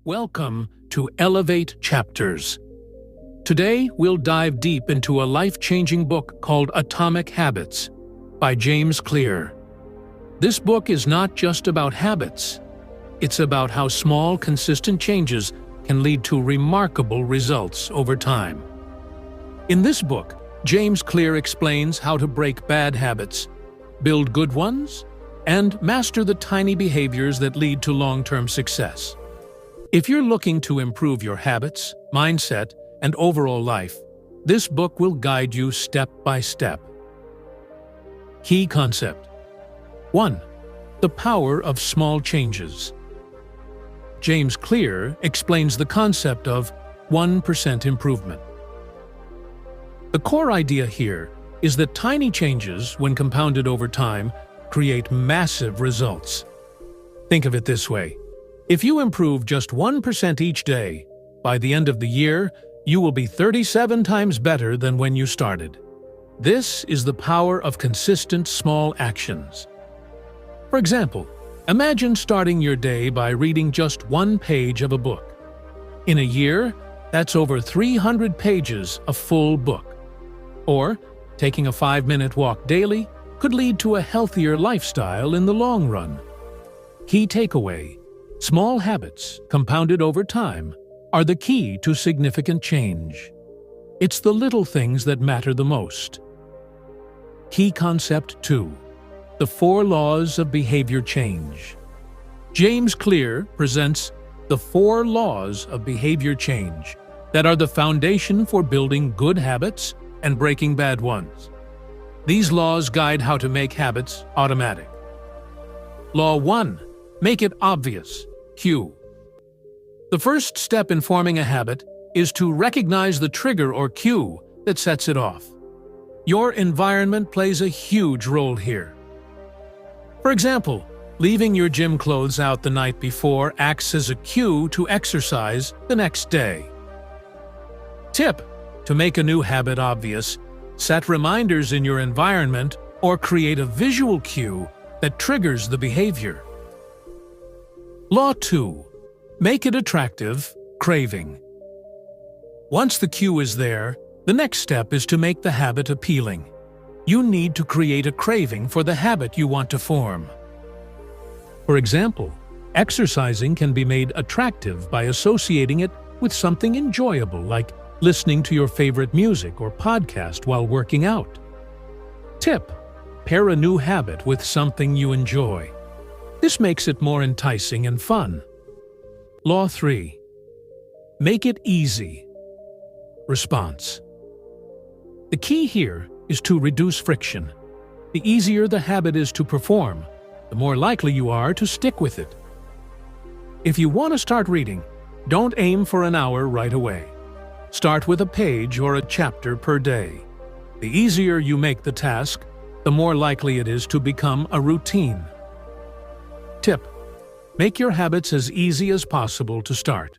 Welcome to Elevate Chapters. Today, we'll dive deep into a life-changing book called Atomic Habits by James Clear. This book is not just about habits. It's about how small, consistent changes can lead to remarkable results over time. In this book, James Clear explains how to break bad habits, build good ones, and master the tiny behaviors that lead to long-term success. If you're looking to improve your habits, mindset, and overall life, this book will guide you step by step. Key concept. 1. The power of small changes. James Clear explains the concept of 1% improvement. The core idea here is that tiny changes, when compounded over time, create massive results. Think of it this way. If you improve just 1% each day, by the end of the year, you will be 37 times better than when you started. This is the power of consistent small actions. For example, imagine starting your day by reading just one page of a book. In a year, that's over 300 pages, a full book. Or, taking a 5-minute walk daily could lead to a healthier lifestyle in the long run. Key takeaway. Small habits, compounded over time, are the key to significant change. It's the little things that matter the most. Key concept 2. The 4 laws of behavior change. James Clear presents the 4 laws of behavior change that are the foundation for building good habits and breaking bad ones. These laws guide how to make habits automatic. Law 1. Make it obvious. Cue. The first step in forming a habit is to recognize the trigger or cue that sets it off. Your environment plays a huge role here. For example, leaving your gym clothes out the night before acts as a cue to exercise the next day. Tip: to make a new habit obvious, set reminders in your environment or create a visual cue that triggers the behavior. Law 2. Make it attractive, craving. Once the cue is there, the next step is to make the habit appealing. You need to create a craving for the habit you want to form. For example, exercising can be made attractive by associating it with something enjoyable like listening to your favorite music or podcast while working out. Tip: pair a new habit with something you enjoy. This makes it more enticing and fun. Law 3. Make it easy. Response. The key here is to reduce friction. The easier the habit is to perform, the more likely you are to stick with it. If you want to start reading, don't aim for an hour right away. Start with a page or a chapter per day. The easier you make the task, the more likely it is to become a routine. Tip: make your habits as easy as possible to start.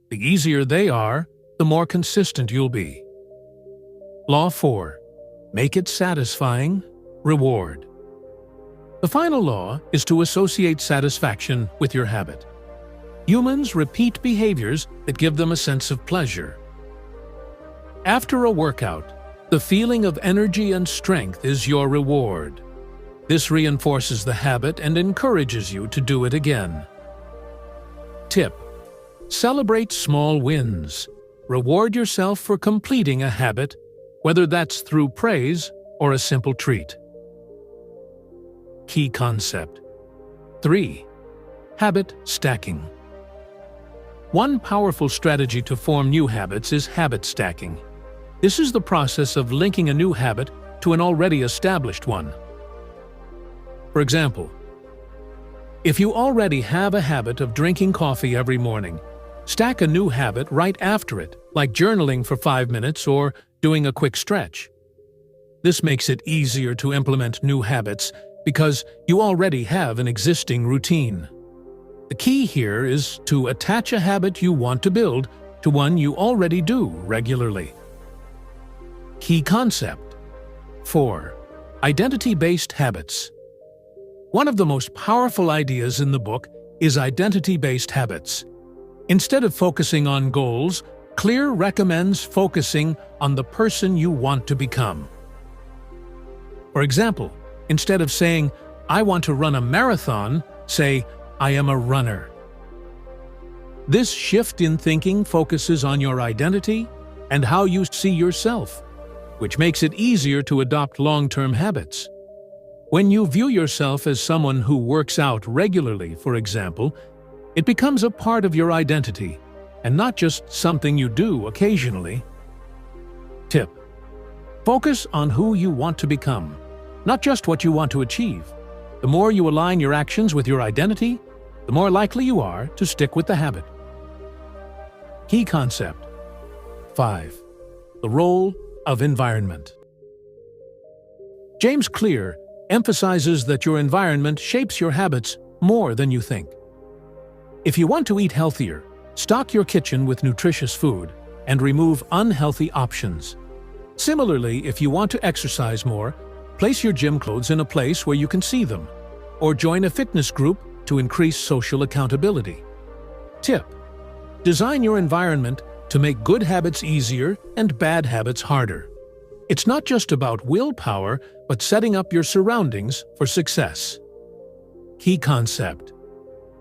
The easier they are, the more consistent you'll be. Law 4. Make it satisfying. Reward. The final law is to associate satisfaction with your habit. Humans repeat behaviors that give them a sense of pleasure. After a workout, the feeling of energy and strength is your reward. This reinforces the habit and encourages you to do it again. Tip: celebrate small wins. Reward yourself for completing a habit, whether that's through praise or a simple treat. Key concept. 3. Habit stacking. One powerful strategy to form new habits is habit stacking. This is the process of linking a new habit to an already established one. For example, if you already have a habit of drinking coffee every morning, stack a new habit right after it, like journaling for 5 minutes or doing a quick stretch. This makes it easier to implement new habits because you already have an existing routine. The key here is to attach a habit you want to build to one you already do regularly. Key concept. 4. Identity-based habits. One of the most powerful ideas in the book is identity-based habits. Instead of focusing on goals, Clear recommends focusing on the person you want to become. For example, instead of saying, "I want to run a marathon," say, "I am a runner." This shift in thinking focuses on your identity and how you see yourself, which makes it easier to adopt long-term habits. When you view yourself as someone who works out regularly, for example, it becomes a part of your identity and not just something you do occasionally. Tip: focus on who you want to become, not just what you want to achieve. The more you align your actions with your identity, the more likely you are to stick with the habit. Key concept 5. The role of environment. James Clear emphasizes that your environment shapes your habits more than you think. If you want to eat healthier, stock your kitchen with nutritious food and remove unhealthy options. Similarly, if you want to exercise more, place your gym clothes in a place where you can see them, or join a fitness group to increase social accountability. Tip: design your environment to make good habits easier and bad habits harder. It's not just about willpower, but setting up your surroundings for success. Key concept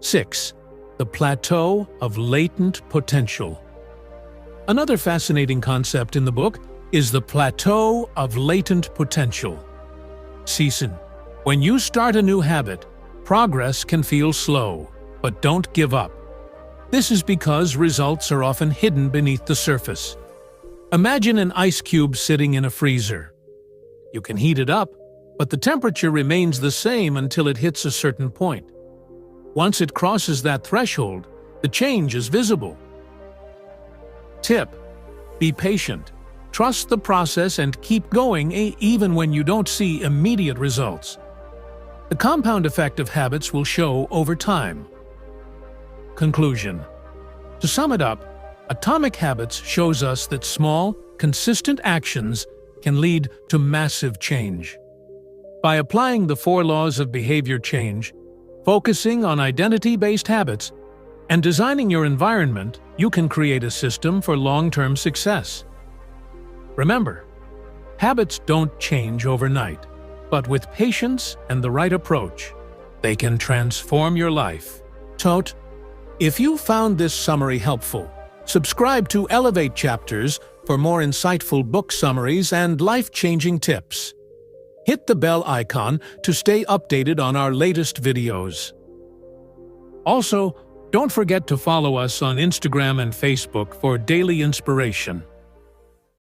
6. The plateau of latent potential. Another fascinating concept in the book is the plateau of latent potential. Season. When you start a new habit, progress can feel slow, but don't give up. This is because results are often hidden beneath the surface. Imagine an ice cube sitting in a freezer. You can heat it up, but the temperature remains the same until it hits a certain point. Once it crosses that threshold, the change is visible. Tip: be patient. Trust the process and keep going even when you don't see immediate results. The compound effect of habits will show over time. Conclusion: to sum it up, Atomic Habits shows us that small, consistent actions can lead to massive change. By applying the 4 laws of behavior change, focusing on identity-based habits, and designing your environment, you can create a system for long-term success. Remember, habits don't change overnight, but with patience and the right approach, they can transform your life. If you found this summary helpful, subscribe to Elevate Chapters for more insightful book summaries and life-changing tips. Hit the bell icon to stay updated on our latest videos. Also, don't forget to follow us on Instagram and Facebook for daily inspiration.